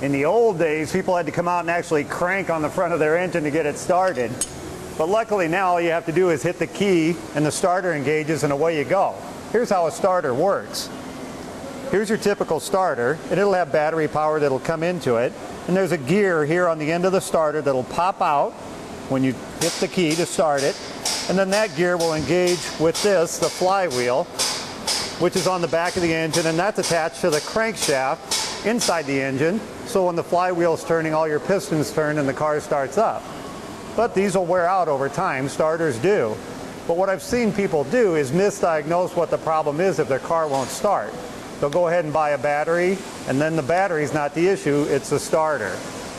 In the old days, people had to come out and actually crank on the front of their engine to get it started. But luckily now all you have to do is hit the key and the starter engages and away you go. Here's how a starter works. Here's your typical starter, and it'll have battery power that'll come into it. And there's a gear here on the end of the starter that'll pop out when you hit the key to start it. And then that gear will engage with this, the flywheel, which is on the back of the engine, and that's attached to the crankshaft inside the engine. So when the flywheel's turning, all your pistons turn and the car starts up. But these will wear out over time, starters do. But what I've seen people do is misdiagnose what the problem is if their car won't start. They'll go ahead and buy a battery, and then the battery's not the issue, it's the starter.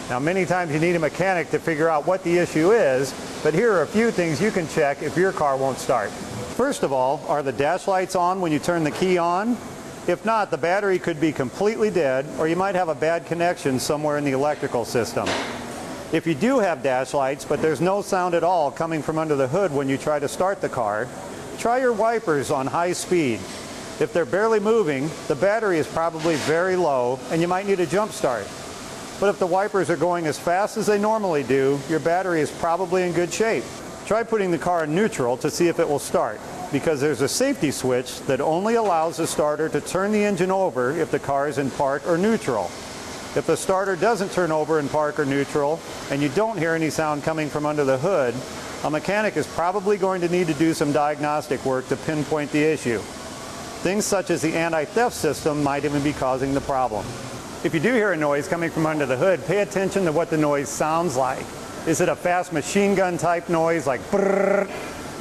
Now many times you need a mechanic to figure out what the issue is, but here are a few things you can check if your car won't start. First of all, are the dash lights on when you turn the key on? If not, the battery could be completely dead, or you might have a bad connection somewhere in the electrical system. If you do have dash lights, but there's no sound at all coming from under the hood when you try to start the car, try your wipers on high speed. If they're barely moving, the battery is probably very low and you might need a jump start. But if the wipers are going as fast as they normally do, your battery is probably in good shape. Try putting the car in neutral to see if it will start, because there's a safety switch that only allows the starter to turn the engine over if the car is in park or neutral. If the starter doesn't turn over in park or neutral and you don't hear any sound coming from under the hood, a mechanic is probably going to need to do some diagnostic work to pinpoint the issue. Things such as the anti-theft system might even be causing the problem. If you do hear a noise coming from under the hood, pay attention to what the noise sounds like. Is it a fast machine gun type noise like brrrr?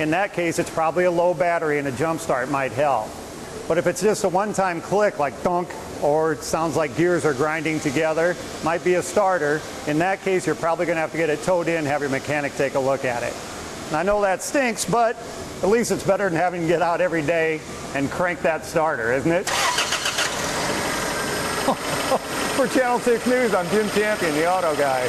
In that case, it's probably a low battery and a jump start might help. But if it's just a one-time click like thunk, or it sounds like gears are grinding together, might be a starter. In that case, you're probably going to have to get it towed in, have your mechanic take a look at it. And I know that stinks, but at least it's better than having to get out every day and crank that starter, isn't it? For Channel 6 News, I'm Jim Champion, the Auto Guy.